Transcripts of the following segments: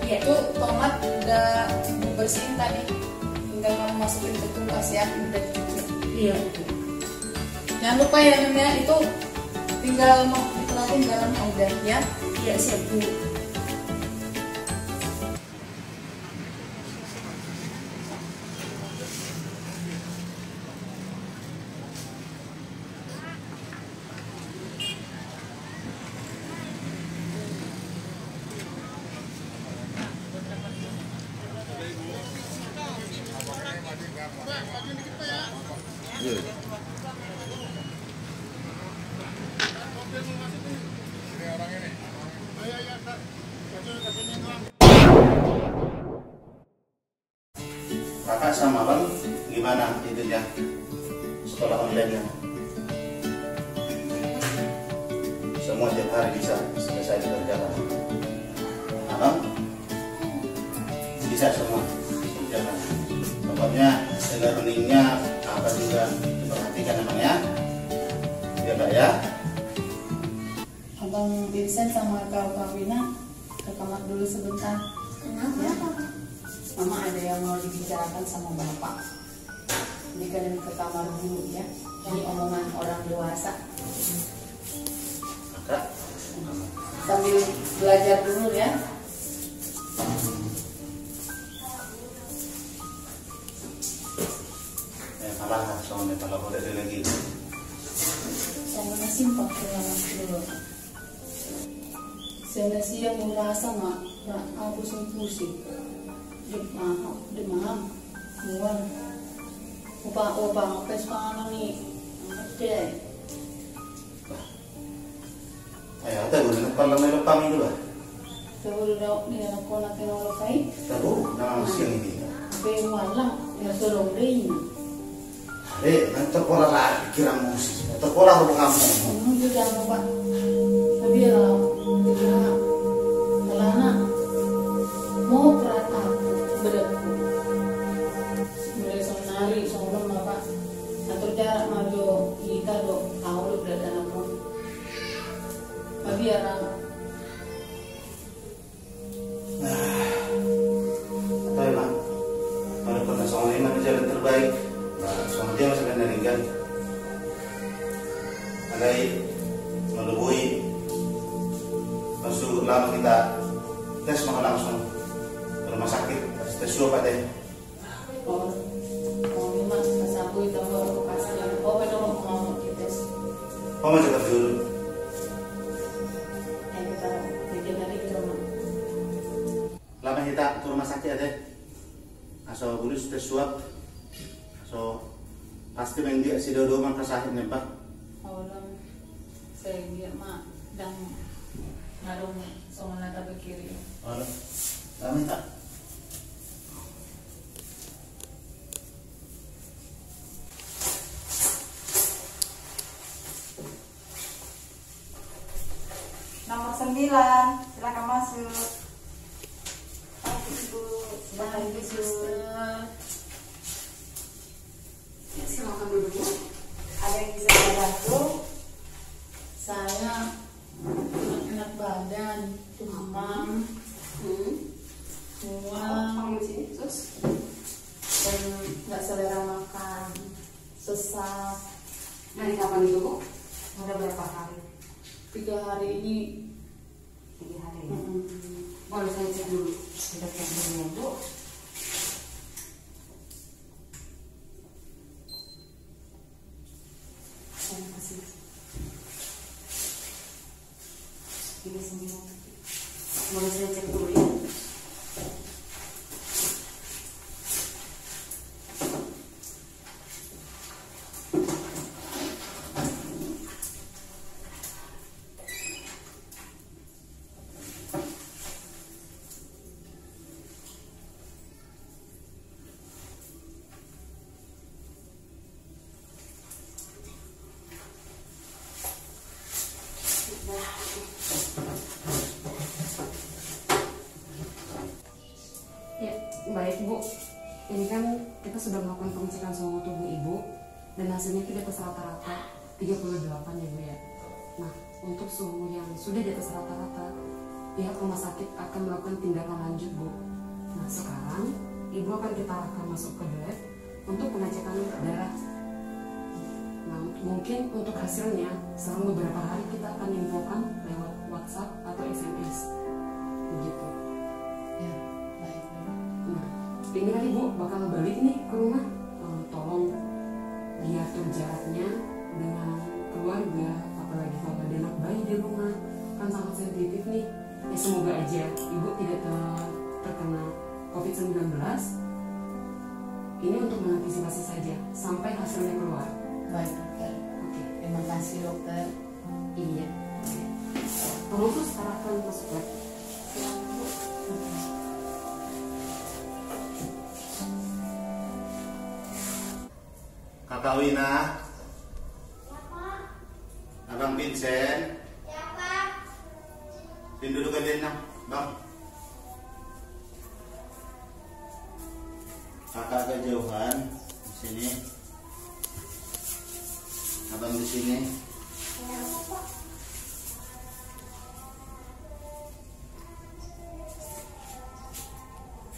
Iya. Itu tomat udah bersihin tadi, tinggal kamu masukin ke kulkas ya, udah dicuci. Iya. Jangan lupa ya Nenek, itu tinggal mau dikelarin garamnya udah ya. Iya siap Bu. Kakak sama Bang gimana itunya sekolah online-nya? Semua tiap hari bisa selesai dikerjakan. Abang bisa semua jangan. Pokoknya e-learningnya apa juga diperhatikan namanya. Ya Kak ya. Abang Vincent sama Kak Wina ke kamar dulu sebentar. Kenapa? Ya. Mama ada yang mau dibicarakan sama Bapak. Jadi kalian ke kamar dulu ya. Ini omongan orang dewasa. Kakak Sambil belajar dulu ya. alah soalnya kalau boleh lagi. Sama nasi pakai dulu. Saya nasi yang merasa nggak aku pusing. Demam, mual. Opa, pespanan nih. Oke. Ayo, tahu kalau melok kami dulu. Tahu dong, ni anak ko natin ang lokay. Tahu, nama siang ini. Pero walang, nasulong rin. Nanti sekolah lagi kira musik. Sekolah lu kamu. Ano juga mo ba? Sabi lang, wala na. Mo prata, bedak ko. Mulai sa nari, sa ulang na ba? Atur jarak maju kita do, kaulo berada na mo. Sabi lang, Tahu emang. Kalau pernah soal ini mana jalan terbaik. Soal dia masih kena ringgan. Andai melebui. Masuk lama kita tes maka langsung ke rumah sakit. Tes swab deh. oh, lima, kasabu ito mo, kasi lang, okay na mo kung kites. Kau mau cepat dulu. Ay, kita, bigyan na rin ito mo. Lama kita ke rumah sakit deh. Asal bulus tes swab. So pasti main dia si dodo mah kasahin nih Pak. Orang saya dia mak dan ngadong sama nata berkiri. Halo. Lama tak? Nomor 9, silakan masuk. Pagi Ibu, silakan Baik, duduk. suster. Ya, silakan duduk Bu. Ada yang bisa saya bantu? Saya enak badan, demam, mual, Kamu di sini, sus. dan nggak selera makan, sesak. Dari kapan itu Bu? Udah berapa hari? 3 hari ini. 3 hari. mm, Boleh saya cek dulu. Sudah cek dulu ya Bu. Terima kasih. Ini 9. Boleh saya cek dulu ya. Ya, baik Bu. Ini kan kita sudah melakukan pengecekan suhu tubuh Ibu dan hasilnya itu di atas rata-rata 38 ya Bu ya. Nah, untuk suhu yang sudah di atas rata-rata pihak rumah sakit akan melakukan tindakan lanjut, Bu. Nah, sekarang Ibu kita akan masuk ke lab untuk pengecekan darah. Nah, mungkin untuk hasilnya selama beberapa hari kita akan infokan lewat WhatsApp atau SMS. Begitu. Ya, baik. Nah, ini kan Ibu bakal balik nih ke rumah. Tolong diatur jaraknya dengan keluarga, apalagi kalau ada anak bayi di rumah, kan sangat sensitif nih. Ya, semoga aja Ibu tidak terkena COVID-19. Ini untuk mengantisipasi saja sampai hasilnya keluar. Baik, dokter. Oke. Terima kasih, dokter. Iya. Tolong tuh arahkan masuk lab. Kakak Wina, Abang Vincent, Pin dulu kalian nah, Bang. Kakak agak jauhan di sini, Abang di sini.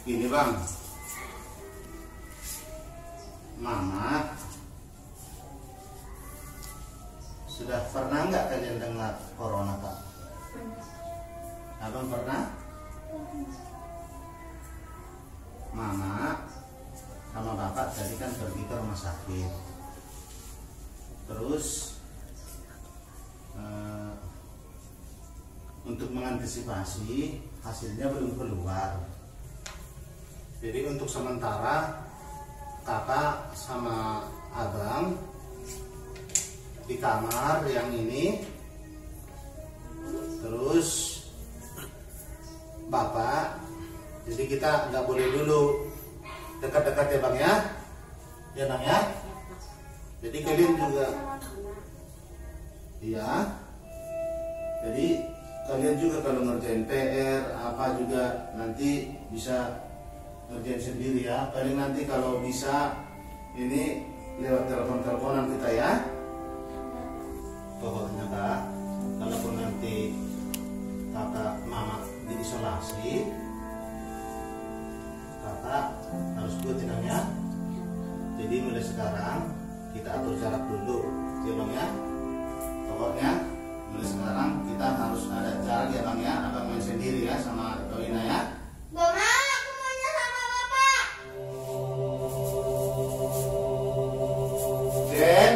Gini Bang, Mama, sudah pernah nggak kalian dengar corona, Kak? Abang pernah? Mama sama Bapak tadi kan pergi ke rumah sakit. Terus untuk mengantisipasi hasilnya belum keluar. Jadi untuk sementara Kakak sama Abang di kamar yang ini, terus Bapak, jadi kita nggak boleh dulu dekat-dekat ya Bang ya, ya Bang ya. Jadi kalian juga, iya. Jadi kalian juga kalau ngerjain PR apa juga nanti bisa ngerjain sendiri ya. Paling nanti kalau bisa ini lewat telepon-teleponan kita ya. Pokoknya Kak, kalaupun nanti Kakak Mama diisolasi, Kakak harus ikutin ya. Jadi mulai sekarang kita atur jarak dulu, ya Bang ya. Pokoknya mulai sekarang kita harus ada jarak ya Bang ya. Abang main sendiri ya sama Wina ya. Mama, aku maunya sama Bapak. Jen,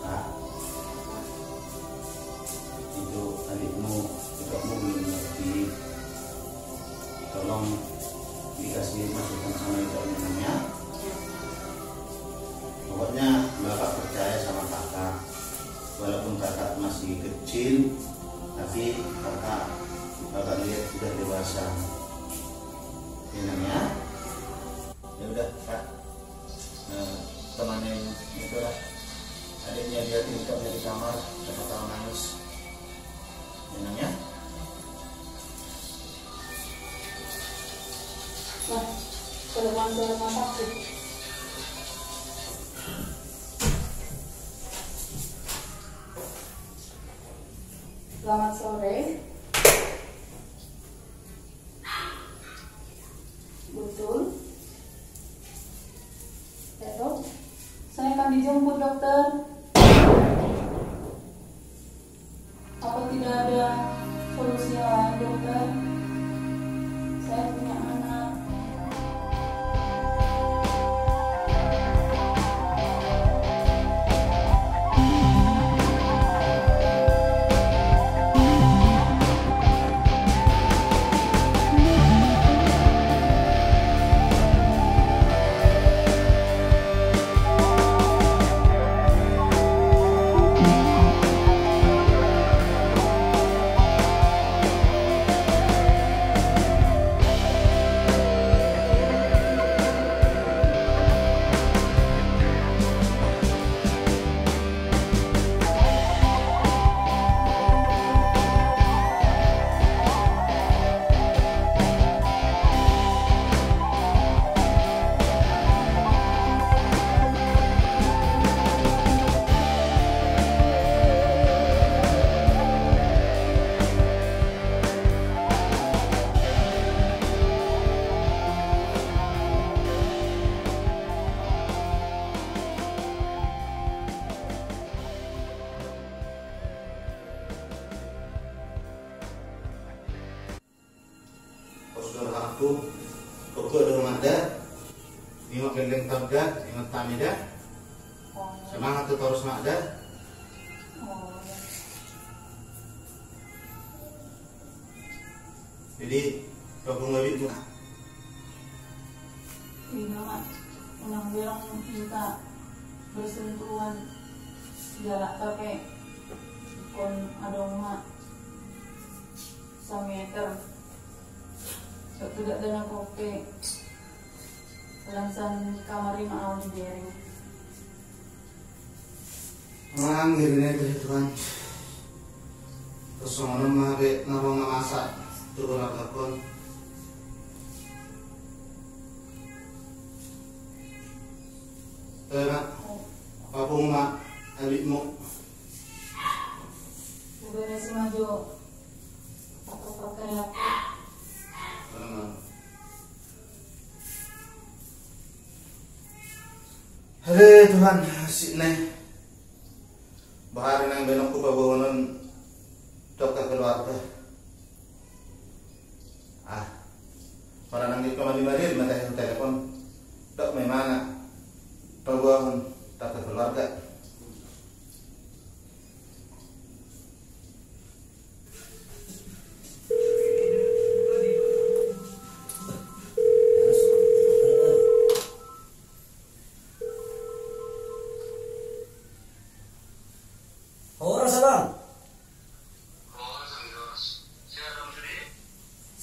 Kak, itu adikmu belum ngerti. Tolong dikasih masukan sama ibunya ya. Pokoknya Bapak percaya sama Kakak. Walaupun Kakak masih kecil, tapi Kakak lihat sudah dewasa. Ya. Ya udah Kak, temanin itu lah. Adiknya dia tinggal di kamar, dapat tahu nangis. Ya. Wah, telepon aku. Selamat sore. Betul. Ya dok, saya akan dijemput dokter. Apa tidak ada solusi yang lain dokter? Saya punya anak. aku pokok do ada ni mak gendeng tabda ingat tamida semangat tu terus mak ada jadi gabung lebih tu ini mak unang bilang minta bersentuhan jarak pakai kon adong mak 1 meter so tidak ada kopi lansan kamar 5 awal di bering manggilnya itu Tuhan terus ngono mah be narong masak turun apapun mak papung mak abikmu udah si maju pakai aku Hei Tuhan, si neh bahari nang benok ku babawonon dok ka keluarga. Para nang di kamari-mari mata telepon dok memana babawon tak ka keluarga.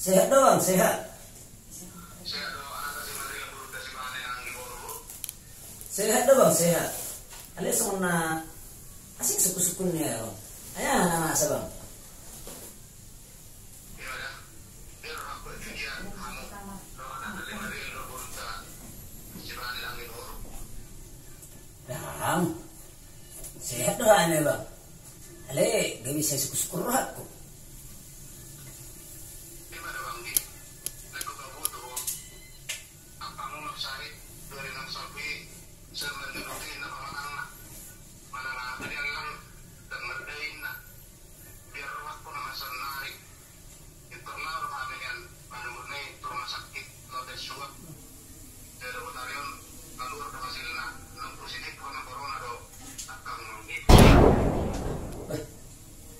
Sehat doang, sehat. Sehat doang, sehat. Alias semua asik suku-sukunya ya. Ayah anak sabang. Dang, sehat doang ya bang. Ale, gak bisa suku-suku rohatku.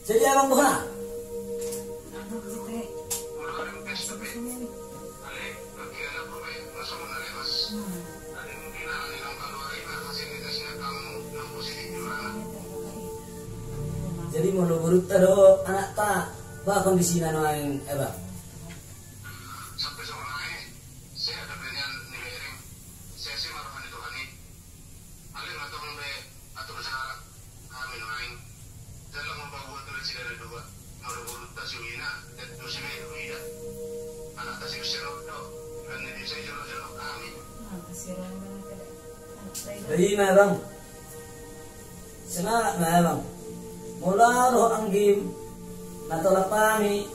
Jadi abang buha? Jadi mau nurut tado anak tak bah kondisi nanoain bang. Sampai seorang saya ada pilihan niering saya sih maruhan itu hani alih atau membe atau bersarat kami lain dalam membawa tulis dari dua menurut taswina dan dosen itu ya anak tasir serodo dan ini saya jodoh kami Bayi mah bang, semangat mah bang. Mula roh anggim, natolak kami,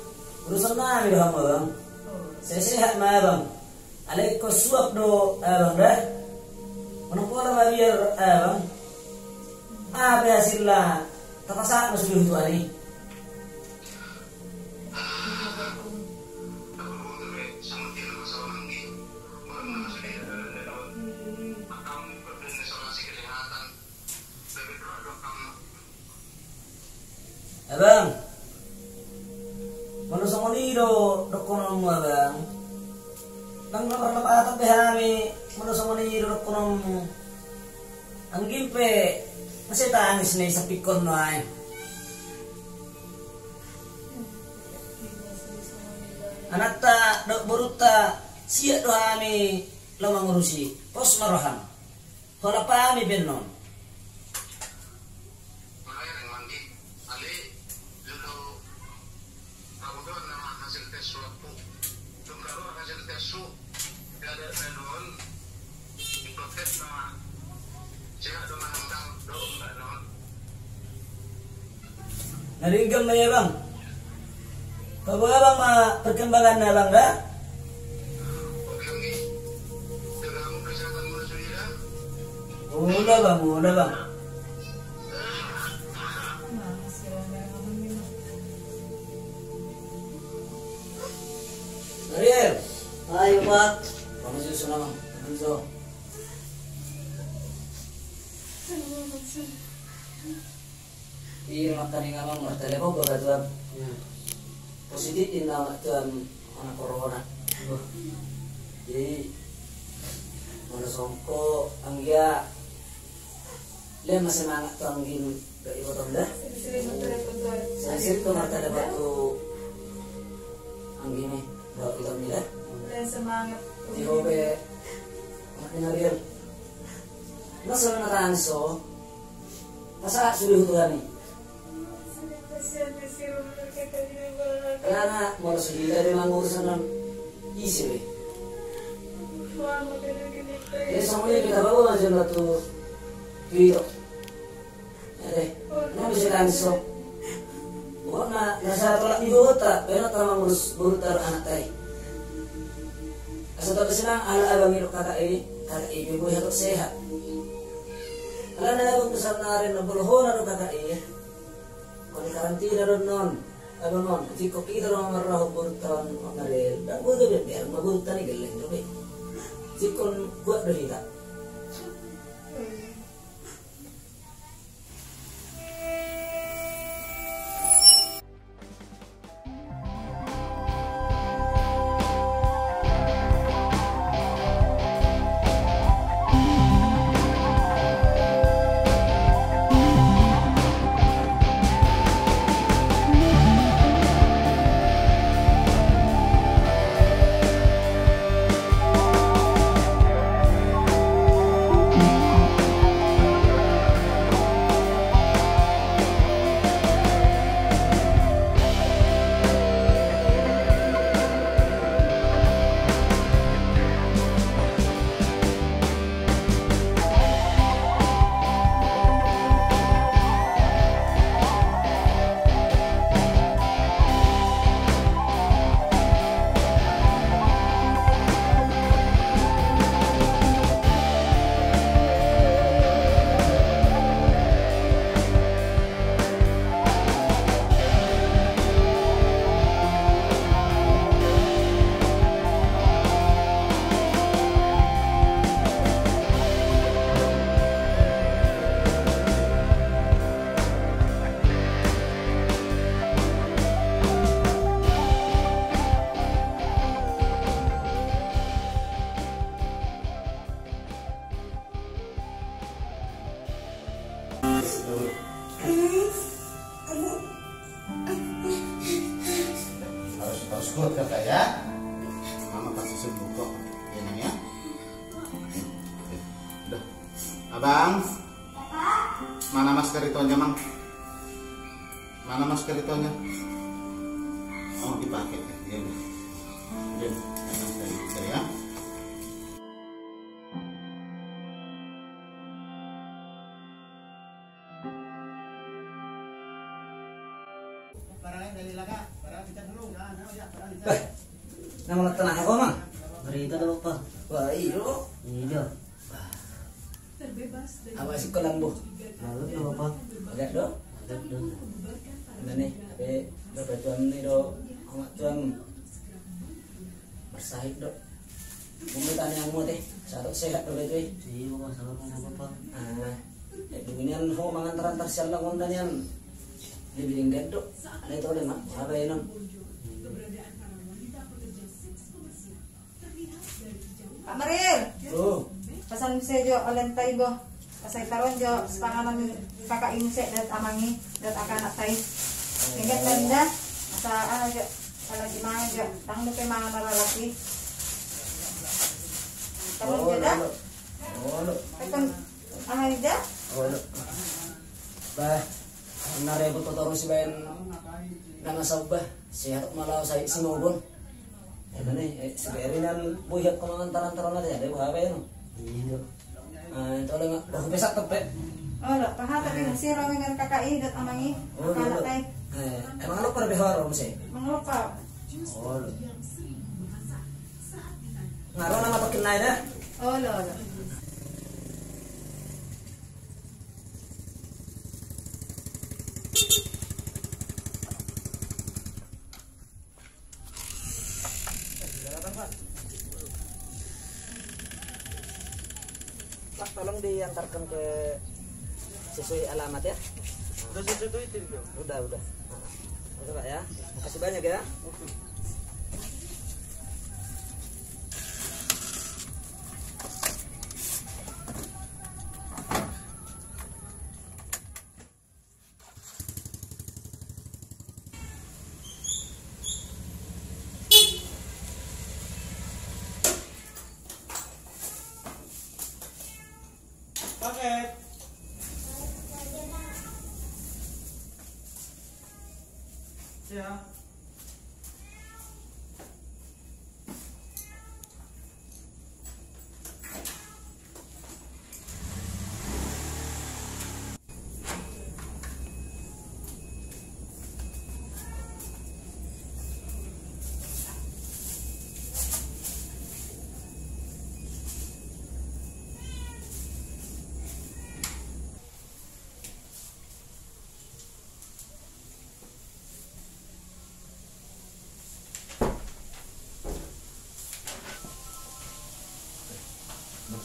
urusan kami doang bang. Saya sehat mah bang. Aleko suap do bang dah. Menunggu mah biar bang. Apa hasilnya? Terpasak masuk itu ani. Abang, mana sama ni do dokonom abang. Nang nak patah behami, mana sama ni do dokonom. Ang gimpe, masih tangis nih sapikon noai. Anak ta dok beruta siap doami lama ngurusi pos marohan. Kalau apa mi benon. Naringgam na ya bang. Kau bang ma perkembangan na bang dah? Mula bang. Ariel, Pak. Kamu susun nama. Anzo. Iya makan yang ngamang martele kok buat tuan. Positif ini nama tuan anak corona. Jadi mana songko anggia le masih semangat tuan gin dari botol dah. Saya sih tuh martele batu anggi nih bawa kita milah. Semangat. Di hobe makin real. Nasa na ranso. Masa sudah Tuhan nih. Karena mau sudah dari mangurusan non isi be. Jadi semuanya kita bawa aja batu video. Ada, nggak bisa ranso. Oh nasa tolak di bota, pero tama mangurus burutar anak tay. Asal senang ala abang itu kakak ibu harus sehat. Ala na abang besar na rin na bulhon na kakak iya. Kung karantina ron non, abang non, si koki ito ron marahog burutan na rin. Dan buto din, biar maburutan ni galing dobe. Si kon buat berita. Harus kuat kakak ya. Mama pasti sembuh kok. Ya Nang ya. Udah. Abang. Mana masker itu aja, Mang? Mana masker itu aja? Oh, dipakai. Ya. Ya. Masker ya. Nama tenang apa mang? Berita daw pa. Wah iyo. Iya. Apa sih kolan bu? Lalu daw pa. Agak do? Agak doon. Ano nih? Tapi berapa tuan nih do? Amat tuan bersahid do. Pemerintahan yang mau teh, satu sehat do itu. Sige mo masalah mo na pa. Beginian ho mangantar-antar siya lang kondan yan. Libiling gado. Ano ito ulit mak? Apa yun? Pak Maril, Oh. pesan saya jo alentay go. Kasay taron jo sepanganan kakak inse dan amangi dan akan anak tay. Ingat nanda asa ano jo ala gimana jo tang kay mga nalalaki. Taron jo da. Oh, lo. Tekon ahay da. Oh, lo. Bah, narebot to terus si Ben nangasabah. Sihat malaw sa sinubon. Ano nih, seberinan buyat ko mga taran-taran natin. Ada buhabe yun. Iya. Ito lang nga. Besak tepe. Oh lo, pahata din si rawing kan kakak dan amangi Oh, anak lo. tay. Emang lo pada behar om sih? Manglupa. Oh, lo. Ngaron nama pakin naik dah. Oh lo. tolong diantarkan ke sesuai alamat ya. Udah saya itu itu. Udah. Udah Pak ya. Makasih banyak ya. Paket. Ya.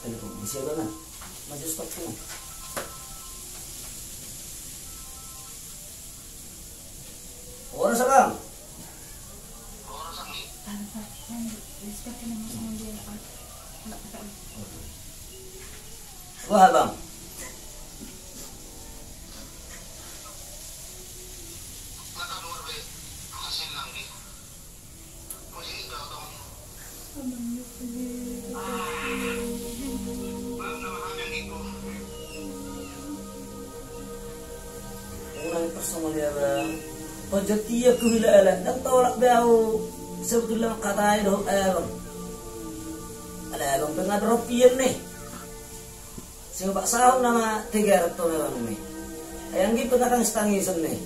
Telepon, bisa banget. Maju stop tuh. Orang salam. Wah bang. Orang personal ya bang. Pojok tiap kehilangan dan tolak bau sebetulnya katanya doh bang. Ada bang pengen ropian nih. Sehingga pak sahur nama 300 orang nih. Yang gitu kadang setangisan nih.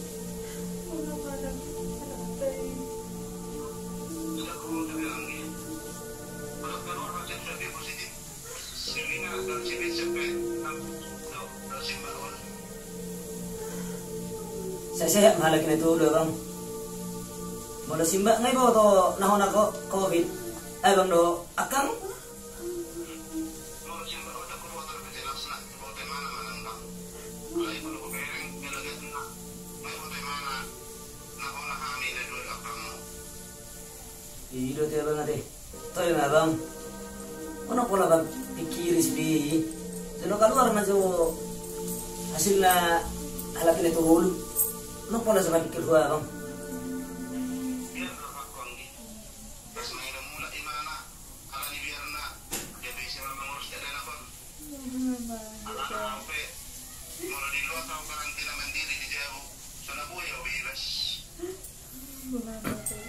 Saya sehat malah kini tuh udah bang. Mau simbak ngai bawa to nahon ako COVID. Bang do akang. Iya tuh bang ade. Toy na bang. Ano pula bang pikir sih. Jadi keluar masuk hasilnya halak ini tuh hulu. Ano pala sa pikir ko bang?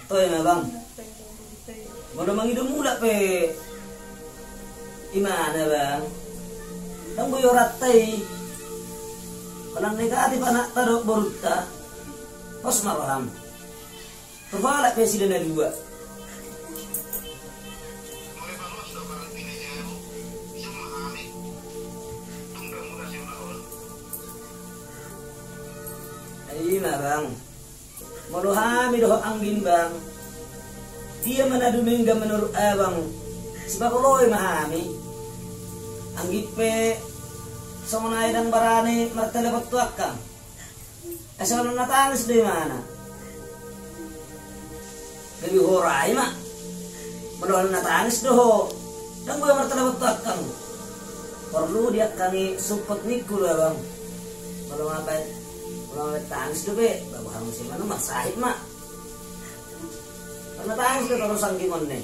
Toy na bang. Mau mangidom mula pe. Imana bang? Nang boyo ratay. Walang negatif anak taro boruta. Pos malam. Perbalak presiden ada 2. Iya bang. Maluhami doh anggin bang. Dia menadumingga menurut abang. Sebab loy mahami. Anggit pe songonay dan barani martelepat tuakang. Asal natangis di mana? Lebih horai mak. Menolak natangis doh. Dan gue martelepat tuakang. Perlu dia kami support nikul ya bang. Kalau ngapain? Kalau tangis doh be. Bapak kamu sih mana mak sahib mak. Karena tangis doh terus sanggimon nih.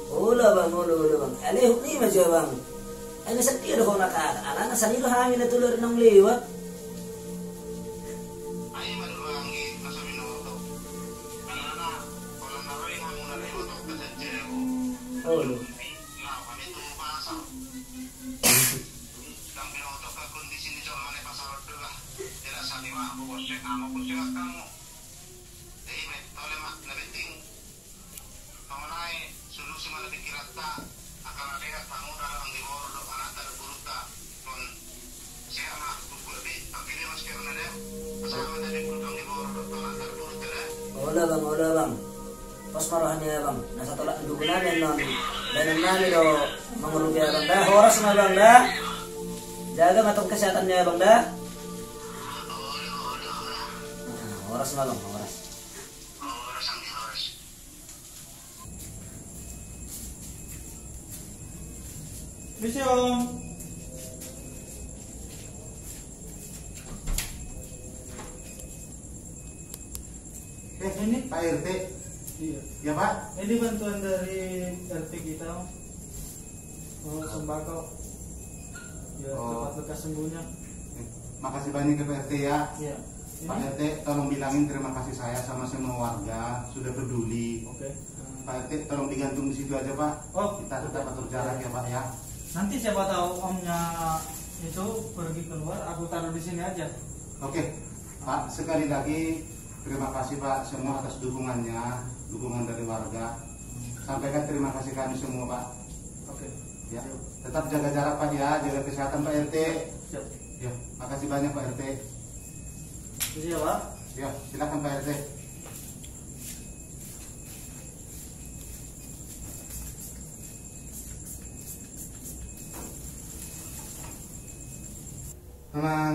Ulah bang, ulah bang. Alih ni macam bang. Ano sakit dah nak anak sani dah hangin na tulor ng lewat. Ay maluwangi masabi no to. Ana kalau naroy mo na lewat to sa jero. Oh. Na kami tu pasa. Kang binoto ka kondisi ni Jomane pasar lah. Dira sa lima ko check amo ko check kamu. Dai me tole mak na beting. Pamanay solusi mana pikiran ta akan ada kamu dalam di bawah do anak terburuk ta kon siapa aku lebih akhirnya mas kira ada asal ada udah bang. Pas marahannya bang, nasa tolak dulu namin non. Dan namin do mengurung dia bang dah. Horas na bang dah. Jaga matang kesehatannya bang dah. Horas na bang, horas. Bisa om. Ini Pak RT. Iya. Ya Pak. Ini bantuan dari RT kita om. Oh, sembako. Ya, Oh. tempat bekas sembuhnya. Makasih banyak ke Pak RT ya. Iya. Ini. Pak RT tolong bilangin terima kasih saya sama semua warga sudah peduli. Oke. Pak RT tolong digantung di situ aja Pak. Oh, Kita tetap atur jarak ya Pak ya. nanti siapa tahu omnya itu pergi keluar, aku taruh di sini aja. Oke Pak, sekali lagi terima kasih Pak semua atas dukungannya, dukungan dari warga. Sampaikan terima kasih kami semua Pak. Oke. Ya, tetap jaga jarak Pak ya, jaga kesehatan Pak RT. Siap. Ya, makasih banyak Pak RT. Iya Pak. Ya, silakan Pak RT.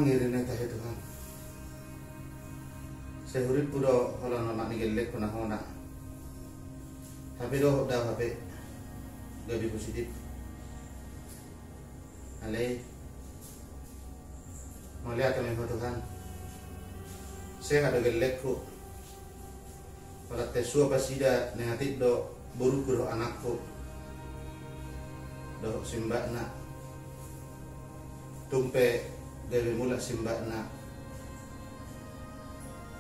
Ngirin teh Tuhan. Saya urip udah kalau nama nigelek pernah hona. Tapi doh udah HP gabi positif. Alay. Melihat kami Tuhan. Saya ada gelek ku. Pada tesua pasida negatif do buruk do anakku. Do simbakna. Tumpe dari mula simbakna.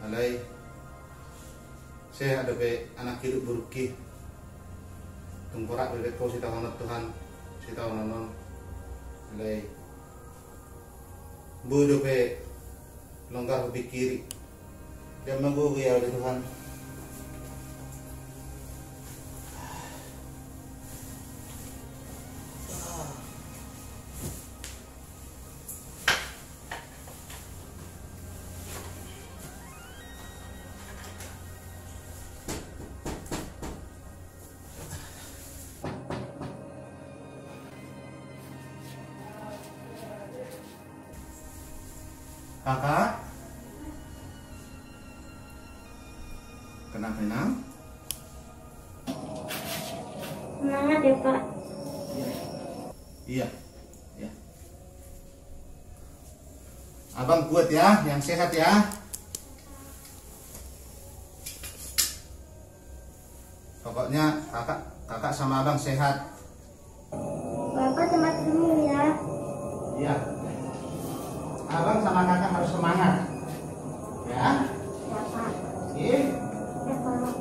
Alay. Saya ada be anak hidup buruki. Tungkorak bebek kau si tahu Tuhan, si tahu non. Alay. Bodoh be longgar pikir. Dia menggu ya Tuhan. Kakak, kenapa Nang? Semangat ya Pak. Iya, ya. Abang kuat ya, yang sehat ya. Pokoknya kakak sama abang sehat. Bapak cepat sembuh ya. Iya. Abang sama kakak harus semangat. Ya. Ya Pak. Iya. Ya Pak.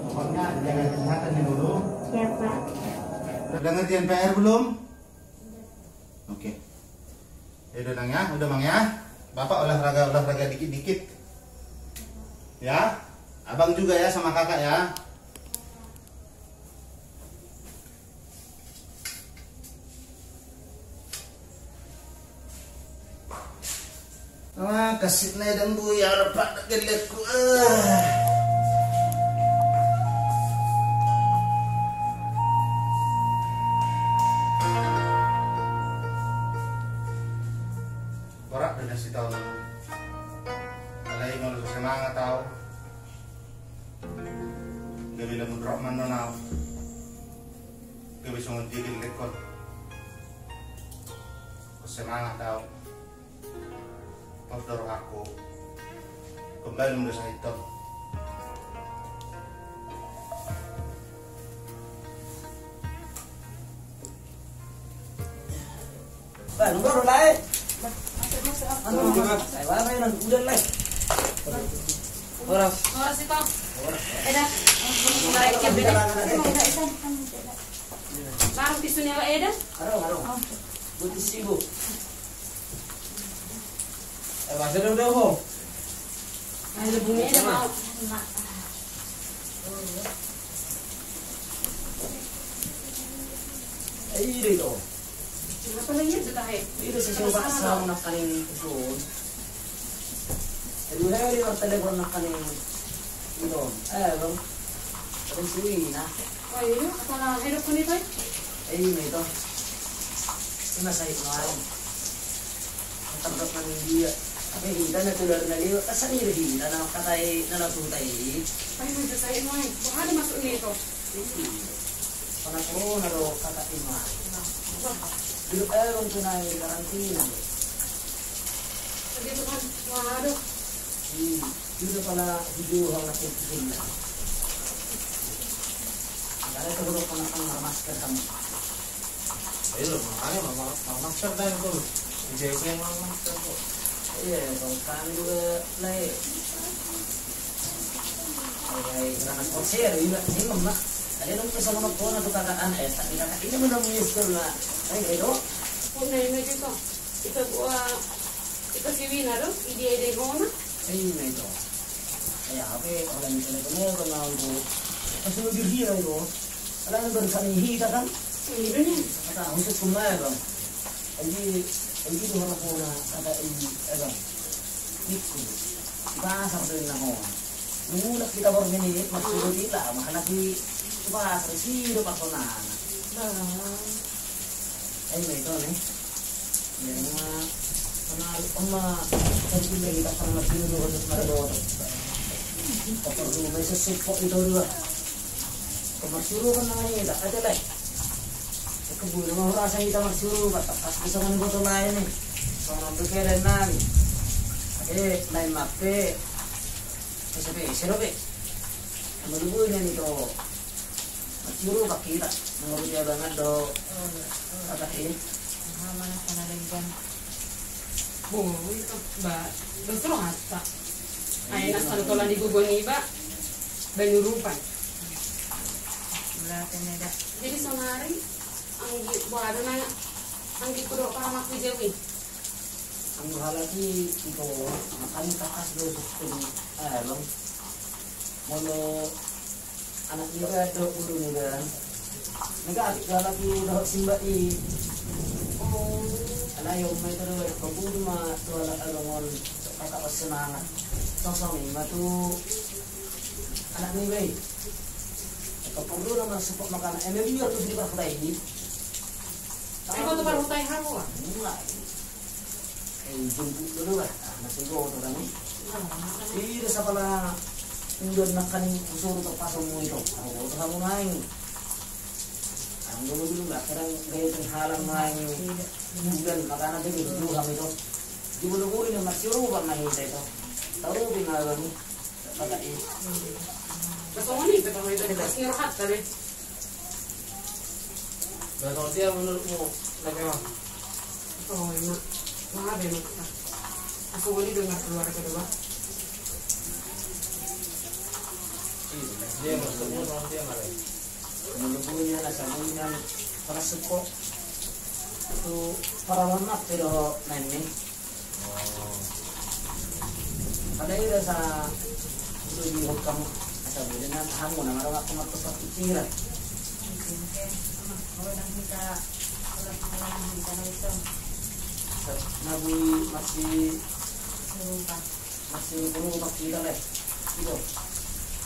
Pokoknya jaga kesehatannya dulu. Ya Pak. Udah ngerjain PR belum? Oke. Ya udah Nang ya, udah Mang ya. Bapak olahraga dikit-dikit. Ya. Abang juga ya sama kakak ya. Kasih nedang bu ya lepak gelekku. Korak udah ngasih tahu namu. Alai mau semangat tahu. Gak bila mudrok mana nau. Gak bisa nguntikin lekot. Semangat tahu. Maaf aku kembali menurut saya itu. Pak, nunggu dulu lah. Masuk. Saya mana yang udah lah. Horas. Horas itu. Eda. Naik ke beda. Baru tisunya Pak Eda. Haro. Butuh sibuk. Masih udah om. Ada bunyi Eda mau. Ini loh. Kenapa lagi itu tahe? Itu sesuatu sama nak kaning kusun. Jadi hari waktu telepon nak kaning Ito, bang. Tapi suwi na. Oh iya, asal hidup ko nito. Ay, may ito. Ito nasa hikmahan. Ang tabrak ng India. Tapi hita na tulad na liyo. Asa nila hita na katay na natutay. Ay, may sasayin mo eh. Baka di masuk nito. Panako na ro kakaima. Dilo bang tunay di karantina. Dito kan, waduh. Dito pala video ang nakikita na. Kaya tulog ko na ang masker kami. Ayun, makanya masker tayo ko. Hindi ko yung masker ko. Iya, kung kami juga lain. Ay, karena konser, ini mama. Ada nung isa naman po na tukakaan eh, tak dikata ini mo nang minister na. Ay, ito. Kung na yun dito. Ito buwa, ito si Wina ro, ide ko na. Ay, ito. Kaya ape, orang itu na kuno ko na ko. Kasi maghihiya ito. Alam mo ba sa hihita kan? Ini benar. Kata usap kumaya bang. Ay dito na ko na kata bang. Iko. Pasar din na ho. Nungulak kita baru ini maksud kita mahanapi pasar siro pasonan. Ay may ito nih. Yan mga sabi na kita sa mga pinuro sa marodoro. Kapag may susupo ito dua. Kung magsuro ka na ngayon, atalay. Kabulo mo rasa kita magsuro ba? Tapos gusto mo nang botol lain eh. So, nagpapagkailan namin. Okay, lain mape. Sabi, sirobe. Ang maluboy na nito. Magsuro ba kita? Nangurot niya ba nga do? Katahin. Hama na sa nalagyan. Oh, ito ba? Gusto mo hasta. Ay, nasa ko lang di gugoni ba? Benurupan. Wala tinida. Jadi sonari, ang buwado na, ang gikuro para makwijawi. Ang mahalagi ito, makaming kakas doon sa kung alam. Molo, anak nila ito, ulo nila. Nag-aakit galaki daw simba Oh, alayo may pero pagbudo tuwala alongon kakapas semangat. Sosong matu anak ni bay. Kapag doon naman support makana, may video to di ba kaya hindi? ay ko to para hutay hako ah. Mula. Jumpo dulu ba? Nasigo to kami. Dito sa pala undod na kaning usuro to paso mo ito. Ako to mo naing. Ang dulu ba karang gayong halang naing bulan makana din dito kami to. Di mo luguin na masyuro ba mahintay to. Taro binaga ni pagkai. Gusto mo nito pa ito nila. Sinirahat kami. Kalau dia menurut mo, bagaimana? Oh, ina. Mahaba mo ka. Ako wali doon keluar kedua. Dia maksudnya orang dia marah. Luguin na sa bulan para support. Itu para lemak pero nani. Ada ira sa di hukam sa bulan na hamo na marawa ko matosok itira. Wala nang kita. Wala nang kita na ito. Nabi masih Surupa. perlu makita le. Ito.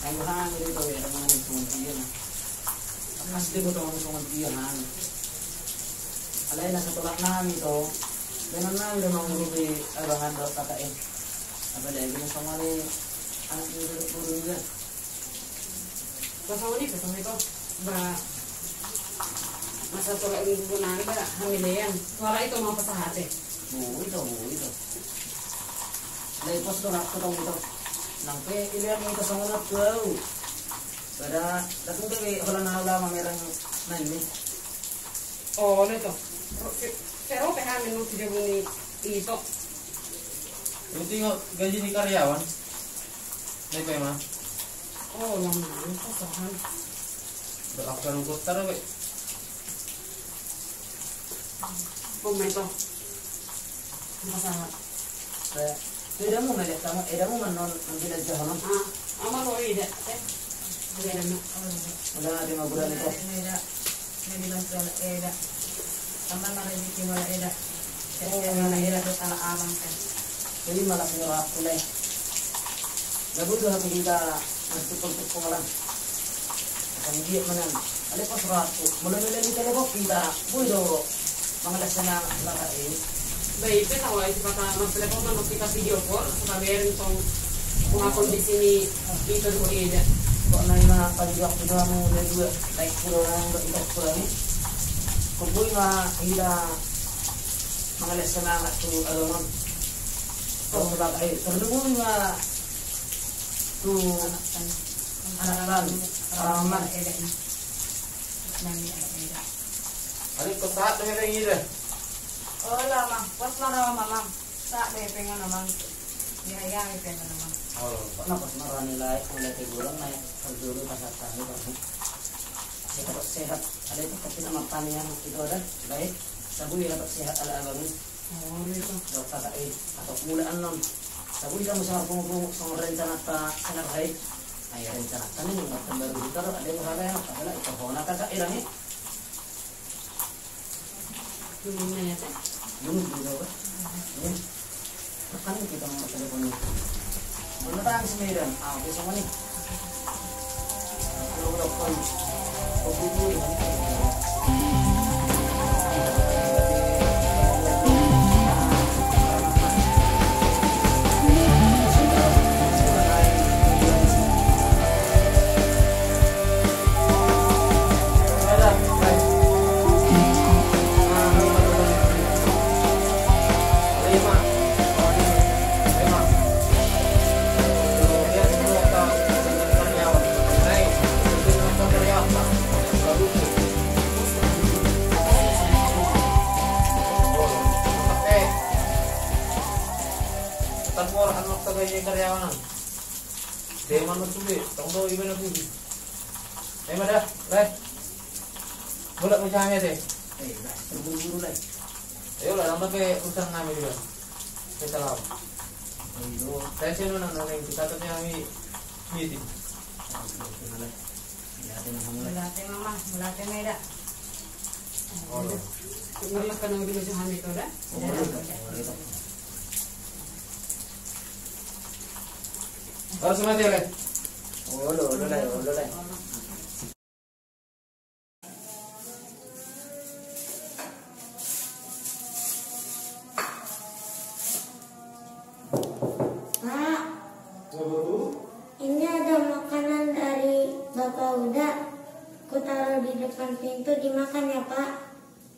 Ay mahal dito eh mga nagpuntiyan. Mas di ko to ang sumuntiyan. Alay na sa tulak namin ito. Ganun namin yung mga rubi abangan daw kakain. Abalay, ginasama ni anak nila puro nila. Gusto mo nito ba masa tulak yung gugunan ba hamilayan. Wala ito mga pasahate. Ito. Alay, pos to nakatong ito. Nang pe, ilihan mo ito sa mga napkaw. Pada, datang kami, wala na wala mamerang nani. Oh, nito. Pero pehamin mo si Jabuni ito. Yung tingok gaji ni karyawan. Bagaimana? Oh, lamang. Pasahan. Berapa rungkut taruh, Pak? Oh, may ito. Pasahan. Tidak mo melet kamu, mo manon ang ginadyahan mo. Ama lo ida. Ada na. Wala natin magulan ito. Nida. Nabilang sa eda. Tama na rin dito wala eda. Kasi nga nahira doon ala-alang ka. Jadi malas nyorap kulay. Nabuto na kita Untuk pengelan. Ang dia manan. Ale ko surato. Mula-mula ni telepon kita. Budo. Mga lasana lakain. Baik, kita tahu itu kata telepon man kita video call supaya biarin tong mga kondisi ni itu ko ida. Kok na na pagdiak ko mo na dua like puro ang ikot ko ni. Kung buhay nga ila mga lasana nga to alamon. Kung bakay terdugo nga to anak-anak araman Eda ni. Nami ada eda. Ari ko sa ato nga ira. Wala mang, pas marawa mamang. Sa pengen namang. Niyayami pengen namang. Oh. Kenapa marani lai oleh tegulang naik dulu pasar tani kan. Sehat ada itu tapi nama tanian itu ada baik. Sabu ya dapat sehat ala alamin. Oh, itu. Dok kata atau mulaan non. Sabu kita mesti harus sama rencana ta sanar baik. Ayo rencana tani nggak baru kita ada yang ada yang adalah itu hona kata irani. Lumina ya teh. Dulu kan. Kan kita mau telepon. Mana tang sembilan? Aku sama nih. Kalau udah pun, kopi dulu. Tanpor anak tagay karyawan. Deman mo sulit, tunggu iba na sulit. Ay mada, lai. Bulak mo siya deh. Terburu-buru lah. Ayo lah, nambah ke urusan namin juga. Kita lawan. Ayo, Saya sih nuna kita tadi kami meeting. lihatin kamu lah. Mulate mamang, mulate meda. Oh, Ngapa kana dulu sa hamid ko da? harus mati lah. Oh, lo lah. Pak, ini ada makanan dari Bapak Uda. Ku taruh di depan pintu, dimakan ya Pak?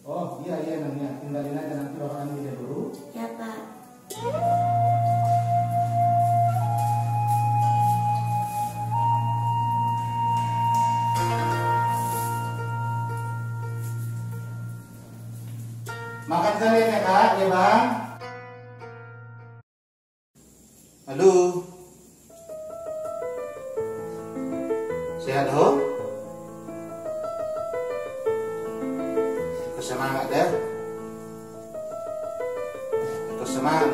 Oh iya namanya. Tinggalin aja nanti bakalan dia dulu. Ya Pak. Makan kalian ya kak, ya bang. Halo. Sehat ho? Kesemangat deh. Kesemangat.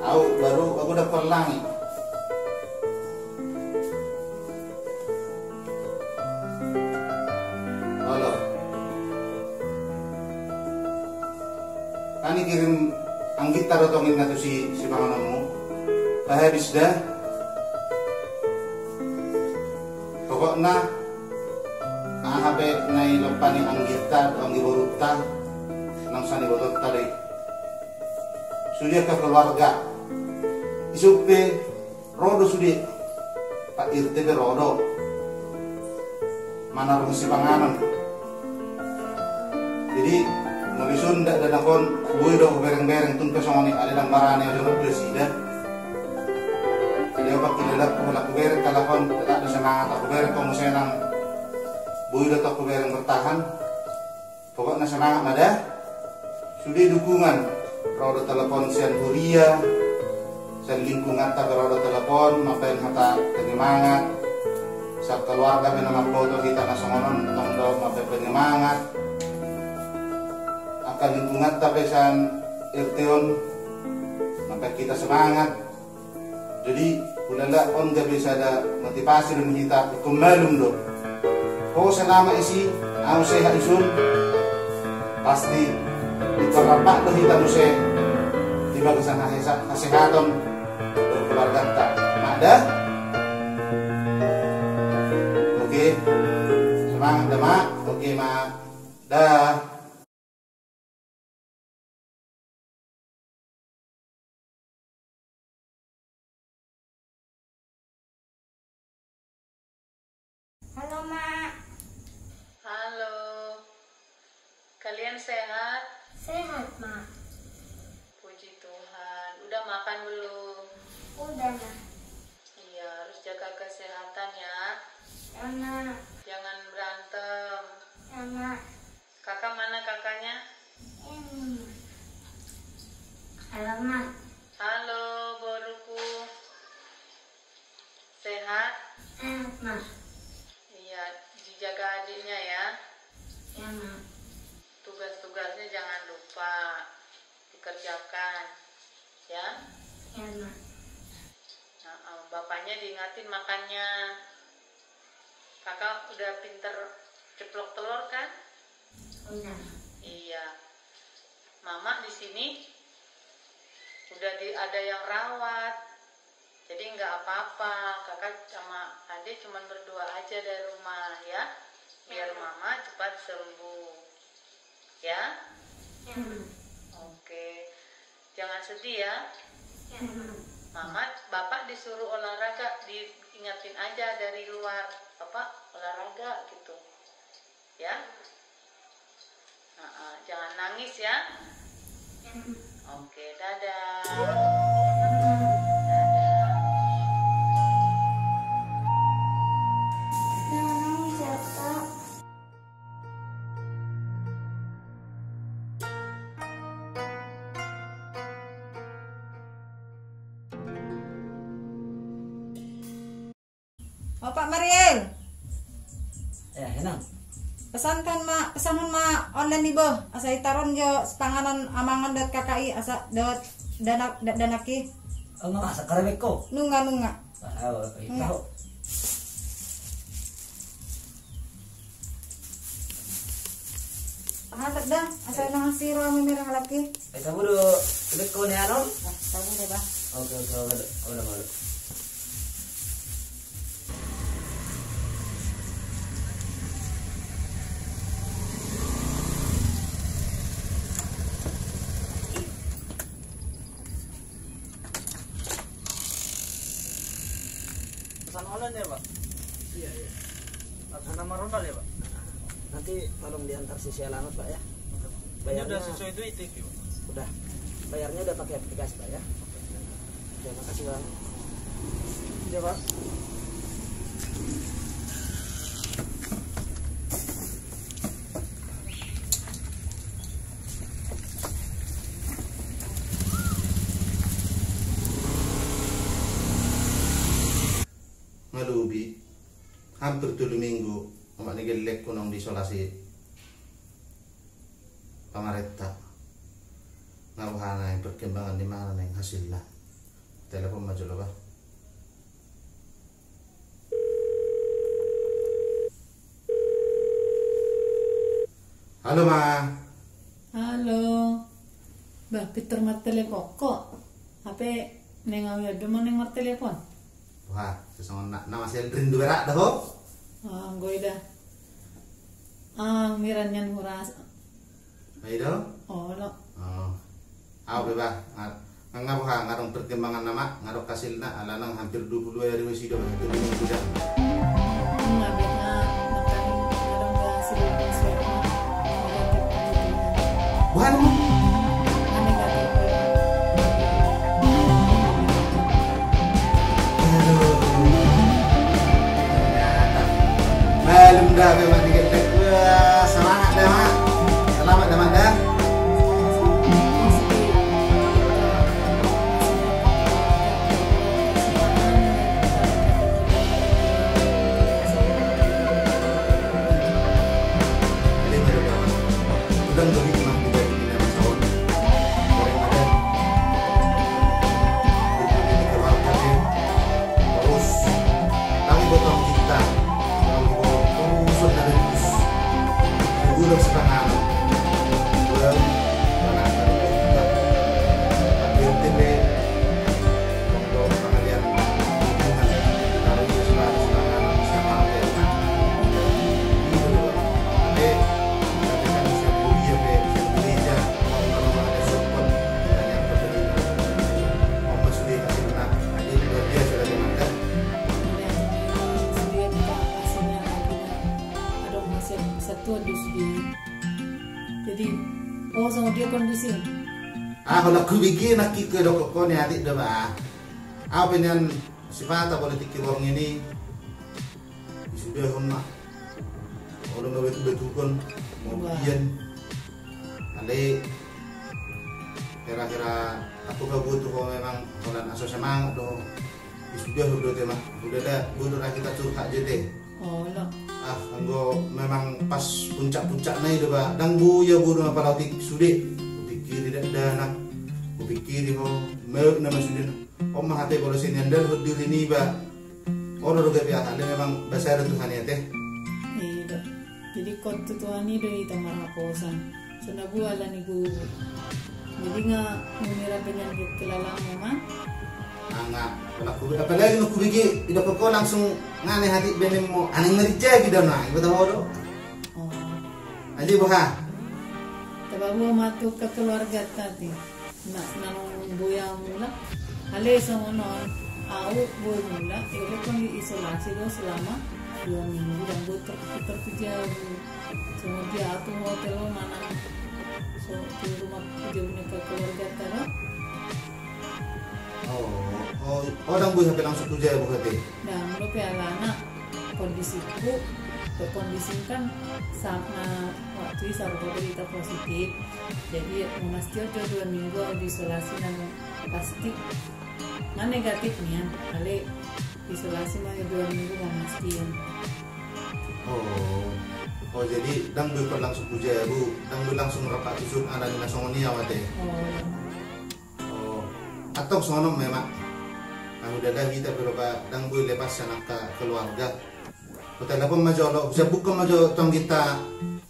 Aku udah pulang nih. Halo. Kani kirim anggit tarotongin na to si panganamo. Habis dah. Pokoknya ahabe na ilapani anggit tar ang iburuta nang sani botot tadi. Sudah ke keluarga. Isupe rodo sudah. Pak Irte be rodo. Mana si panganan. Jadi Nulisun dak dadakon buy do bereng-bereng tun pesongoni ada lang barane do presida. Dia bak kilala ko la bereng kalakon tak ada semangat aku bereng ko musenang buy do tak bereng bertahan. Pokoknya semangat ada. Sudah dukungan roda telepon sian Huria. Sian lingkungan tak roda telepon mapen hata penyemangat. Sa keluarga benama foto kita nasongonon tong mapen penyemangat. Lingkungan tapi san irtion sampai kita semangat. Jadi ulala on gak bisa ada motivasi dan kita kemalum do. Kau selama isi aku sehat isun pasti dikarapak do kita nuse di bagian kesehatan berkeluarga tak ada Semangat dah mak. Oke mak. Dah. Halo, Mak. Halo. Kalian sehat? Sehat, Mak. Puji Tuhan. Udah makan belum? Udah, Mak. Iya, harus jaga kesehatan ya. Ya, Mak. Jangan berantem. Ya, Mak. Kakak mana kakaknya? Ini, Mak. Halo, Mak. Halo, boruku. Sehat? Sehat, Mak. Iya, dijaga adiknya ya. Ya, Mak. Tugas-tugasnya jangan lupa dikerjakan. Ya. Ya, Mak. Bapaknya diingatin makannya. Kakak udah pinter ceplok telur kan? Udah. Iya. Mama di sini udah ada yang rawat. Jadi nggak apa-apa. Kakak sama adik cuma berdua aja dari rumah ya. Biar mama cepat sembuh. Ya? Ya, Mak. Oke. Jangan sedih ya. Ya, Mak. Mama, bapak disuruh olahraga, diingatin aja dari luar, bapak olahraga gitu, ya. Jangan nangis ya. Ya, Mak. Oke, dadah. Jangan nangis ya, Kak. Oh Pak Mariel, Ya, henang. pesankan mak, pesankan mak online ibu. Asa itaron jo sepanganan amangan dat KKI asa dot danaki Oh, nggak asa karemik ko. nunga. Tahu, tahu. Pahatak dah, asa nang siro ami merah laki. Kita buru udah ko ni anon. Nah, tahu deh bah. Oke, udah malu. Pesan online ya, Pak? Iya. Atas nama Ronald ya, Pak? Nanti tolong diantar sisi alamat, Pak ya. Ini Bayarnya udah sesuai itu ITQ, Pak? udah. Bayarnya udah pakai aplikasi, Pak ya. Terima kasih, Bang. Iya, Pak. Ngalubi hampir 3 minggu omak ni gelek kunong diisolasi pamaretta ngaruhana yang perkembangan di mana yang hasil lah telepon maju loh bah. Halo ma. Halo. Bah, Peter telepon kok. HP nengawi ada mana yang telepon? Wah, sesama nama saya rindu berak dah ho. Gue dah. Miranyan huras. Ayo. Oh, lo. Aw beba, ngapa ha ngarong perkembangan nama ngarong kasilna alanang hampir 22 hari wis hidup itu sudah. Ngabe na makan ngarang hasil swab. Bukan mo. Belum dah memang digetek. Wah, semangat dah mak. Selamat dah mak dah. Udang beli mah juga di dalam sahur. Goreng ada. Ini dikeluarkan ya. Terus kami potong kita. Kami potong dari tua di. Jadi sama dia kondisi. Kalau aku bikin nak ke dok ni adik dah bah. Apa yang sifat politik orang ini sudah rumah. Orang betul kan mau bikin. Ande kira-kira aku butuh kalau memang kalau aso semangat dong. Sudah tema. Sudah dah butuh kita curhat je deh. Oh lah. Anggo memang pas puncak-puncak naik dah dang bu ya bu apa lautik sudah pikir tidak ada nak pikir ho mer nama sudah mah hati kalau sini anda hadir ini ba orang juga biasa ada memang besar Tuhan ya teh iya jadi kontu Tuhan ini dari tamar haposan sudah bu ala ni bu jadi nggak mengira dengan kelalang memang nggak apalagi aku bigi tidak kok langsung ngane hati benem mo aneh ngerica gitu nah ibu tahu do aja bah tababu masuk ke keluarga tadi nak nanong buya mula hale sama non au buya mula itu kan diisolasi do selama 2 minggu dan gue terkerja semua dia atur hotel mana so di rumah dia punya ke keluarga tadi. Orang boleh sampai langsung kerja berarti. Nah, menurut anak kondisiku terkondisikan sama waktu sarbodo kita positif. Jadi memastikan 2 minggu diisolasi dan pasti nah negatifnya kali isolasi mah 2 minggu memastikan. Oh jadi dang bukan langsung kerja bu, dang langsung rapat susun ada di nasionalnya awate. Atau sono memang udah dah kita berubah dan gue lepas anak ke keluarga. Kita lapor majo bisa buka majo tong kita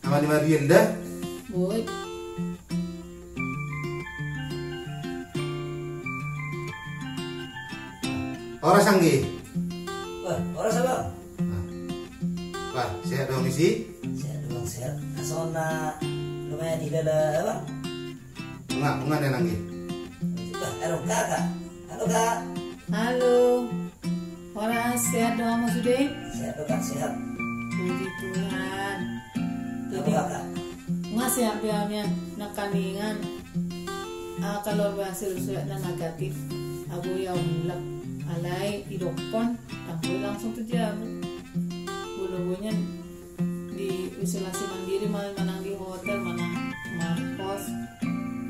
nama di Mariel dah. Boy. Orang sanggi. Orang siapa? Wah, sehat dong isi? Sehat dong sehat. Asona lumayan tidak ada apa? Bunga ada lagi. Halo kakak. Halo kak. Halo. Orang sehat dong Mas Ude? Sehat kak sehat. Puji Tuhan. Jadi kakak. Nggak sehat biarnya nakaningan. Kalau berhasil surat dan negatif, aku yang mulak alai idokon, aku langsung kerja. Bulu-bulunya di isolasi mandiri, mana di hotel, mana kos,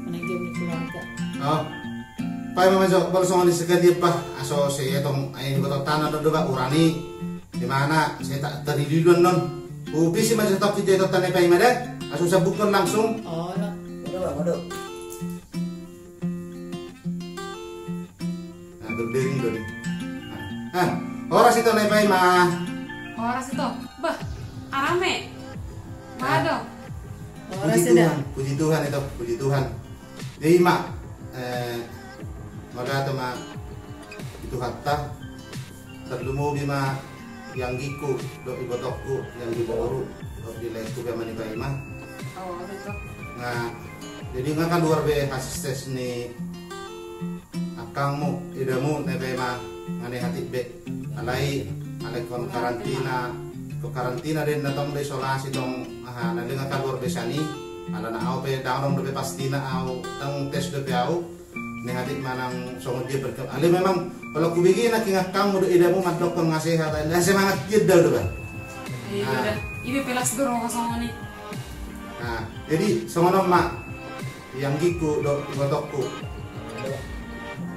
mana dia di keluarga. Oh. Pai mamajo baru soal di sekali apa aso saya tong ayo kota tanah do ba urani di mana saya tak tadi duluan non bisi masih tak kita itu tanah pai mana aso saya bukan langsung oh lah waduh nah berdering dulu orang situ tanah pai mah orang situ bah arame waduh puji Tuhan itu puji Tuhan jadi mak maka tema itu hatta terlumu bima yang giku do ibotokku yang dibaru do dilaiku bima ni baima betul nah jadi ngakan luar hasil tes ni akangmu idamu ne baima ngane hati be alai kon karantina den natong isolasi tong nali ngakan luar sani ala na au pe daong do pasti na au tang tes do pe au ni hadik manang songo dia berkem. Ale memang kalau ku bikin nak ingat kamu do idamu matlok kang ngasihatan. Lah semangat kita do ba. Iya dah. Ibe pelas dorong songo ni. Nah, jadi songo mak yang giku do ibotokku.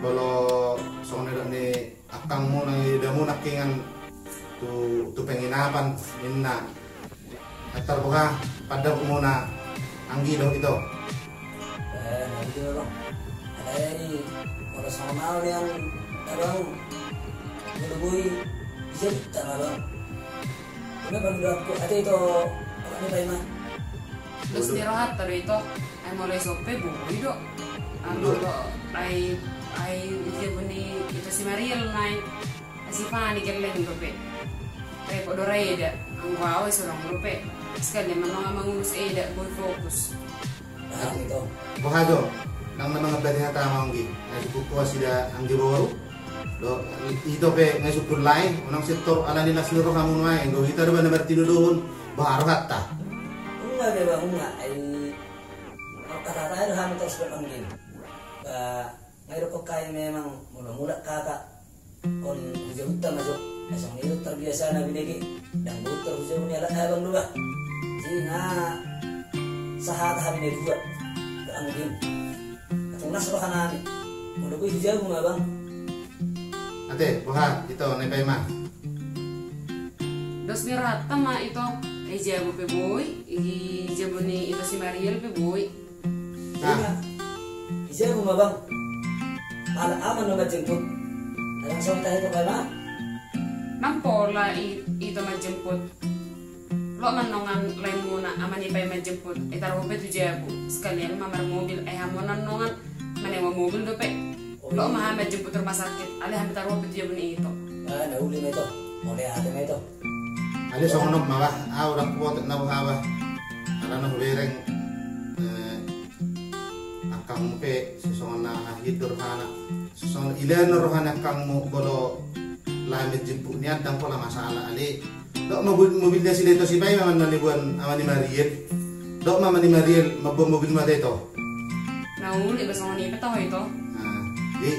Kalau songo ni akangmu nang idamu nak ingan tu penginapan minna. Atar buka pada umuna anggi do itu. Nanti dong. Ini personal yang abang menurut bisa tak abang kenapa aku ada itu apa nih Pak Iman terus dirahat tadi itu ay mulai sope bui do ano do ay dia bunyi itu si Mariel naik si Fanny gerleng do pe ay kok do reda ang wawe surang do pe sekali memang mengurus eda boy fokus itu Bohajo nang mga balihan tama anggi nasukuha sila anggi baru do ito pe nasukur lain unang sektor ala nila sinuro kamu nae do kita do ba nabar tinuduhon baru hatta mah bang nga ay kata-kata itu kami terus berpanggil. Ngayon ko kayo memang mula-mula kakak kon hujan utama jo. Asang itu terbiasa na binigi dan buter hujan niya abang dua. Sehingga sahat kami dua berpanggil. Atong nasro kanami. Mula ko hujan mo bang. Ate, buha ito nepay ma. Dos mirata ma ito ay jabo pe boy, jabo ni ito si Mariel pe boy. Isa mo bang? Aman na majemput. Alang sa tayo ko ba? Nampola ito majemput. Lo man nongan lain muna aman ipay majemput. Itaro pe tu jabo. Sekalian mamar mobil ay hamonan nongan manewa mobil do pe. Lo mah majemput rumah sakit. Ale hamit taro pe tu jabo ni ito. Nahuli mo ito. Muli ate mo ito. Ali sa kunog mawa, orang kuot na buhawa. Ala na hulereng akang mo pe susong na hidur hana. Susong ilan rohana kang mo bolo lamit jimpu niya tang pola masalah ali. Dok mobilnya sila ito si Bay maman manibuan aman ni Mariel. Dok maman ni Mariel mobil mata ito. Nahuli ba sa mga ipataw ito?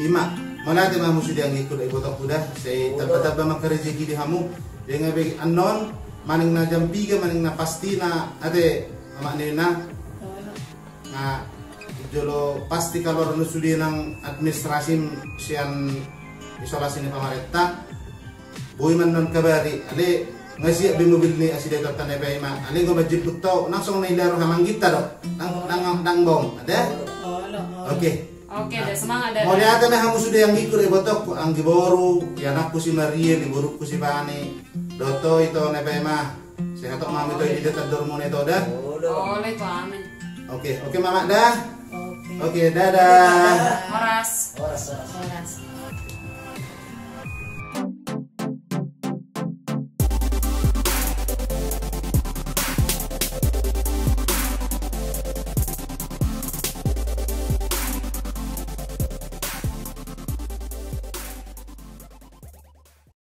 Ima, malati mamu sudah ngikut ibotok kuda. Saya taba makarejeki di hamu. Dia ngabe anon maning na jampiga maning na pasti na ate makne na nga jolo pasti kalau renu sudi nang administrasi sian isolasi ni pemerintah boy man non kabari ale ngasi mobil ni asida kata na bay ma ale go majiput to langsung na ilaro hamang kita do nang bom ada oke. Oke, ada semangat ada. Mau lihat na hamu sudah yang ikut ibotok ang giboru ya anakku si Maria giboruku si Bani Doto itu nepema sehat tok mami to di dekat dormo neto dah. Oleh itu amin. Oke mama dah. Oke dadah. Horas. Horas.